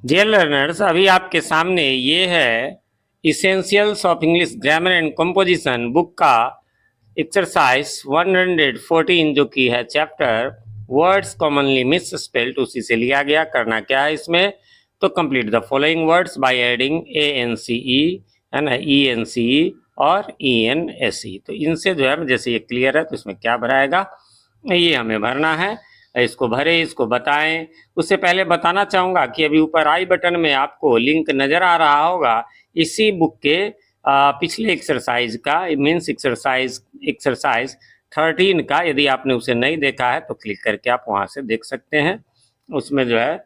Dear learners, अभी आपके सामने ये है essentials of English grammar and composition book का एक्सरसाइज 114 जो कि है chapter words commonly misspelled, उसी से लिया गया। करना क्या है इसमें, तो complete the following words by adding A N C E, है ना, ई एन सी ई और ई एन एस ई। तो इनसे जो है जैसे ये क्लियर है तो इसमें क्या भराएगा, ये हमें भरना है। इसको भरे, इसको बताएं। उससे पहले बताना चाहूँगा कि अभी ऊपर आई बटन में आपको लिंक नज़र आ रहा होगा इसी बुक के पिछले एक्सरसाइज का, मीन्स एक्सरसाइज 13 का। यदि आपने उसे नहीं देखा है तो क्लिक करके आप वहाँ से देख सकते हैं। उसमें जो है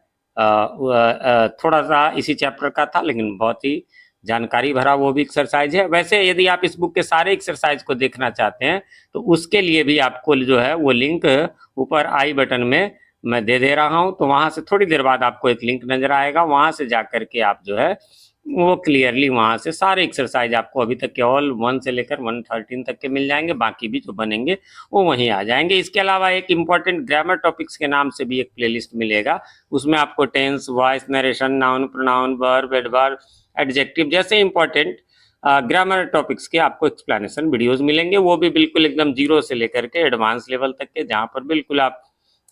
थोड़ा सा इसी चैप्टर का था, लेकिन बहुत ही जानकारी भरा वो भी एक्सरसाइज है। वैसे यदि आप इस बुक के सारे एक्सरसाइज को देखना चाहते हैं तो उसके लिए भी आपको जो है वो लिंक ऊपर आई बटन में मैं दे रहा हूं। तो वहां से थोड़ी देर बाद आपको एक लिंक नजर आएगा, वहां से जा करके आप जो है वो क्लियरली वहां से सारे एक्सरसाइज आपको अभी तक के ऑल 1 से लेकर 113 तक के मिल जाएंगे। बाकी भी जो बनेंगे वो वहीं आ जाएंगे। इसके अलावा एक इंपॉर्टेंट ग्रामर टॉपिक्स के नाम से भी एक प्लेलिस्ट मिलेगा। उसमें आपको tense, voice, narration, noun, pronoun, verb, adverb, adjective जैसे इंपॉर्टेंट ग्रामर टॉपिक्स के आपको एक्सप्लेनेशन वीडियोस मिलेंगे। वो भी बिल्कुल एकदम जीरो से लेकर के एडवांस लेवल तक के, जहाँ पर बिल्कुल आप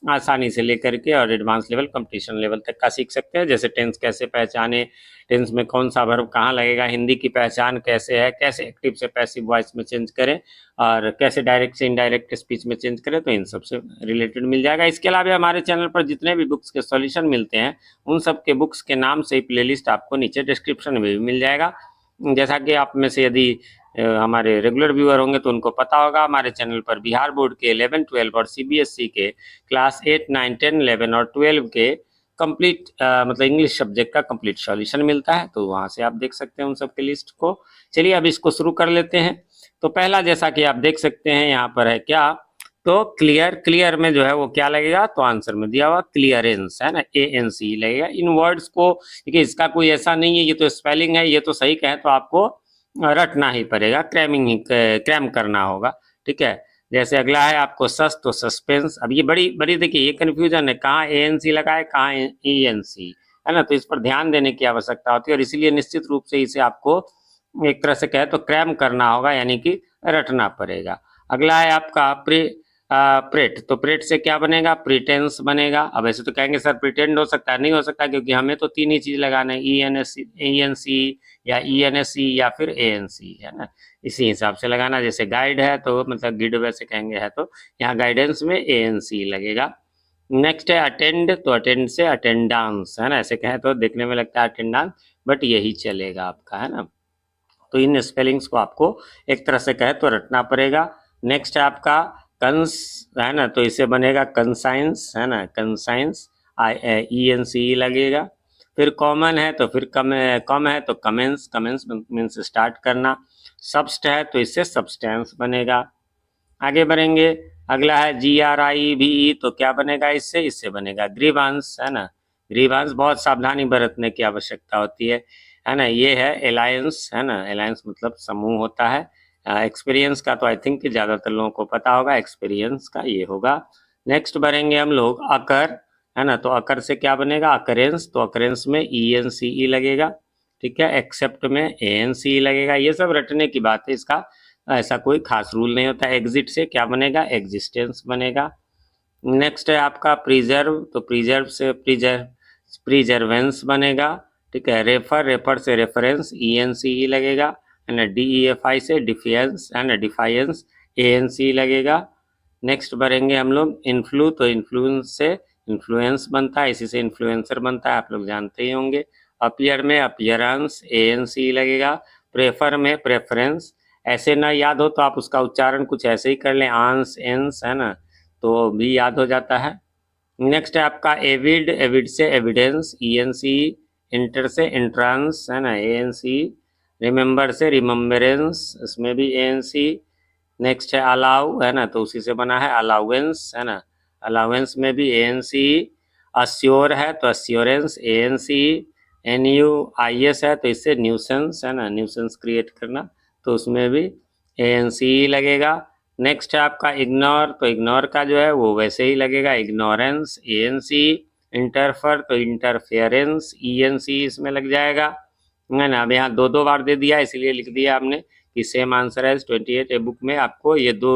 आसानी से लेकर के और एडवांस लेवल, कंपटीशन लेवल तक का सीख सकते हैं। जैसे टेंस कैसे पहचाने, टेंस में कौन सा वर्ब कहाँ लगेगा, हिंदी की पहचान कैसे है, कैसे एक्टिव से पैसिव वॉइस में चेंज करें और कैसे डायरेक्ट से इनडायरेक्ट स्पीच में चेंज करें, तो इन सब से रिलेटेड मिल जाएगा। इसके अलावा हमारे चैनल पर जितने भी बुक्स के सॉल्यूशन मिलते हैं उन सब के बुक्स के नाम से ही प्लेलिस्ट आपको नीचे डिस्क्रिप्शन में भी मिल जाएगा। जैसा कि आप में से यदि हमारे रेगुलर व्यूअर होंगे तो उनको पता होगा, हमारे चैनल पर बिहार बोर्ड के 11, 12 और सीबीएसई के क्लास 8, 9, 10, 11 और 12 के कंप्लीट मतलब इंग्लिश सब्जेक्ट का कंप्लीट सॉल्यूशन मिलता है। तो वहां से आप देख सकते हैं उन सब के लिस्ट को। चलिए अब इसको शुरू कर लेते हैं। तो पहला, जैसा कि आप देख सकते हैं यहाँ पर है क्या, तो क्लियर। क्लियर में जो है वो क्या लगेगा, तो आंसर में दिया हुआ क्लियरेंस है ना, ए एन सी लगेगा। इन वर्ड्स को देखिए, इसका कोई ऐसा नहीं है, ये तो स्पेलिंग है, ये तो सही कहें तो आपको रटना ही पड़ेगा, क्रैमिंग ही क्रैम करना होगा। ठीक है। जैसे अगला है आपको सस, तो सस्पेंस। अब ये बड़ी बड़ी देखिए ये कंफ्यूजन है, कहाँ ए एन सी लगाए कहाँ ई एन सी, है ना। तो इस पर ध्यान देने की आवश्यकता होती है और इसीलिए निश्चित रूप से इसे आपको एक तरह से कहे तो क्रैम करना होगा, यानी कि रटना पड़ेगा। अगला है आपका प्रेट। तो प्रेट से क्या बनेगा, प्रिटेंस बनेगा। अब ऐसे तो कहेंगे सर प्रिटेंड हो सकता है, नहीं हो सकता, क्योंकि हमें तो तीन ही चीज लगाना है, ई एन सी या ई एन एस सी या फिर ए एन सी, है ना। इसी हिसाब से लगाना। जैसे गाइड है तो मतलब गिड वैसे कहेंगे है, तो यहाँ गाइडेंस में ए एन सी लगेगा। नेक्स्ट है अटेंड। तो अटेंड से अटेंडांस, है ना, ऐसे कहें तो देखने में लगता है अटेंडांस, बट यही चलेगा आपका, है ना। तो इन स्पेलिंग्स को आपको एक तरह से कहे तो रटना पड़ेगा। नेक्स्ट है आपका कंस, है ना, तो इसे बनेगा कंसाइंस, है ना, कंसाइंस, आई ई एन सी ई लगेगा। फिर कॉमन है तो फिर कम है तो कमेंस, कमेंस मीन्स स्टार्ट करना। सब्स्ट है तो इससे सब्सटेंस बनेगा। आगे बढ़ेंगे। अगला है जी आर आई भी ई, तो क्या बनेगा इससे, इससे बनेगा ग्रीवांस, है ना। ग्रीवांस बहुत सावधानी बरतने की आवश्यकता होती है ना। ये है अलायंस, है ना, अलायंस मतलब समूह होता है। एक्सपीरियंस का तो आई थिंक ज़्यादातर लोगों को पता होगा, एक्सपीरियंस का ये होगा। नेक्स्ट बढ़ेंगे हम लोग अकर, है ना। तो अकर से क्या बनेगा, अकरेंस। तो अकरेंस में ई एन सी ई लगेगा। ठीक है। एक्सेप्ट में ए एन सी ई लगेगा। ये सब रटने की बात है, इसका ऐसा कोई खास रूल नहीं होता। एग्जिट से क्या बनेगा, एग्जिस्टेंस बनेगा। नेक्स्ट है आपका प्रिजर्व। तो प्रिजर्व से प्रिजर्वेंस बनेगा। ठीक है। रेफर, रेफर से रेफरेंस, ई एन सी ई लगेगा, है ना। डी ई एफ आई से डिफियंस, है ना, डिफाइंस, ए एन सी लगेगा। नेक्स्ट बढ़ेंगे हम लोग इन्फ्लू। तो इन्फ्लुएंस से इन्फ्लुएंस बनता है, इसी से इन्फ्लुएंसर बनता है, आप लोग जानते ही होंगे। अपियर में अपियरेंस, ए एन सी लगेगा। प्रेफर में प्रेफरेंस। ऐसे ना याद हो तो आप उसका उच्चारण कुछ ऐसे ही कर लें, आंस एंस, है ना, तो भी याद हो जाता है। नेक्स्ट है आपका एविड। एविड से evidence, E N C. Inter से इंट्रांस, है ना, ए एन सी। रिमेंबर से रिमेम्बरेंस, इसमें भी ए एन सी। नेक्स्ट है अलाउ, है ना, तो उसी से बना है अलाउंस, है ना, अलाउंस में भी ए एन सी। अस्योर है तो assurance, A N C. N U I S है तो इससे न्यूसेंस, है ना, न्यूसेंस क्रिएट करना, तो उसमें भी ए एन सी लगेगा। नेक्स्ट है आपका इग्नोर। तो इग्नोर का जो है वो वैसे ही लगेगा, इग्नोरेंस, ए एन सी। इंटरफर तो इंटरफेरेंस, ENC इसमें लग जाएगा, है ना। अब यहाँ 2 बार दे दिया, इसलिए लिख दिया हमने कि सेम आंसर है 28 ए बुक में आपको ये 2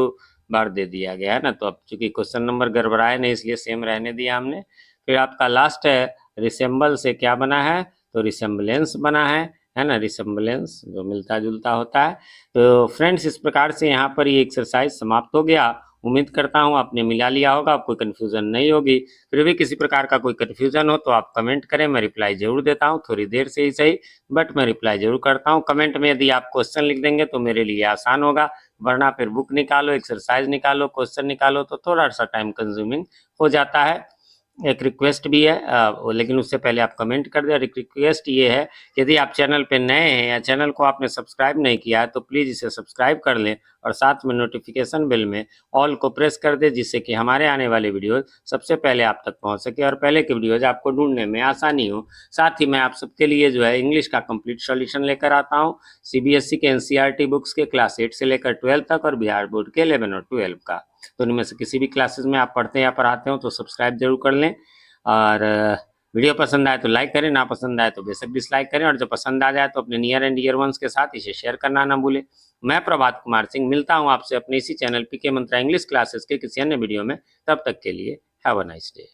बार दे दिया गया है ना। तो अब चूंकि क्वेश्चन नंबर गड़बड़ाए नहीं, इसलिए सेम रहने दिया हमने। फिर आपका लास्ट है रिसेम्बल से क्या बना है, तो रिसेम्बलेंस बना है ना, रिसेम्बलेंस जो मिलता जुलता होता है। तो फ्रेंड्स इस प्रकार से यहाँ पर ये एक्सरसाइज समाप्त हो गया। उम्मीद करता हूँ आपने मिला लिया होगा, आपको कन्फ्यूजन नहीं होगी। फिर भी किसी प्रकार का कोई कन्फ्यूजन हो तो आप कमेंट करें, मैं रिप्लाई जरूर देता हूँ, थोड़ी देर से ही सही बट मैं रिप्लाई जरूर करता हूँ। कमेंट में यदि आप क्वेश्चन लिख देंगे तो मेरे लिए आसान होगा, वरना फिर बुक निकालो, एक्सरसाइज निकालो, क्वेश्चन निकालो तो थोड़ा सा टाइम कंज्यूमिंग हो जाता है। एक रिक्वेस्ट भी है लेकिन उससे पहले आप कमेंट कर दें। एक रिक्वेस्ट ये है, यदि आप चैनल पे नए हैं या चैनल को आपने सब्सक्राइब नहीं किया है तो प्लीज़ इसे सब्सक्राइब कर लें और साथ में नोटिफिकेशन बेल में ऑल को प्रेस कर दें, जिससे कि हमारे आने वाले वीडियोज सबसे पहले आप तक पहुंच सके और पहले के वीडियोज आपको ढूंढने में आसानी हो। साथ ही मैं आप सबके लिए जो है इंग्लिश का कंप्लीट सॉल्यूशन लेकर आता हूँ, CBSE के NCERT बुक्स के क्लास 8 से लेकर 12 तक और बिहार बोर्ड के 11 और 12 का। तो उनमें से किसी भी क्लासेस में आप पढ़ते हैं या पढ़ाते हो तो सब्सक्राइब जरूर कर लें। और वीडियो पसंद आए तो लाइक करें, ना पसंद आए तो बेशक डिसलाइक करें, और जो पसंद आ जाए तो अपने नियर एंड डियर वंस के साथ इसे शेयर करना ना भूलें। मैं प्रभात कुमार सिंह मिलता हूं आपसे अपने इसी चैनल PK मंत्रा इंग्लिश क्लासेस के किसी अन्य वीडियो में। तब तक के लिए हैव अ नाइस डे।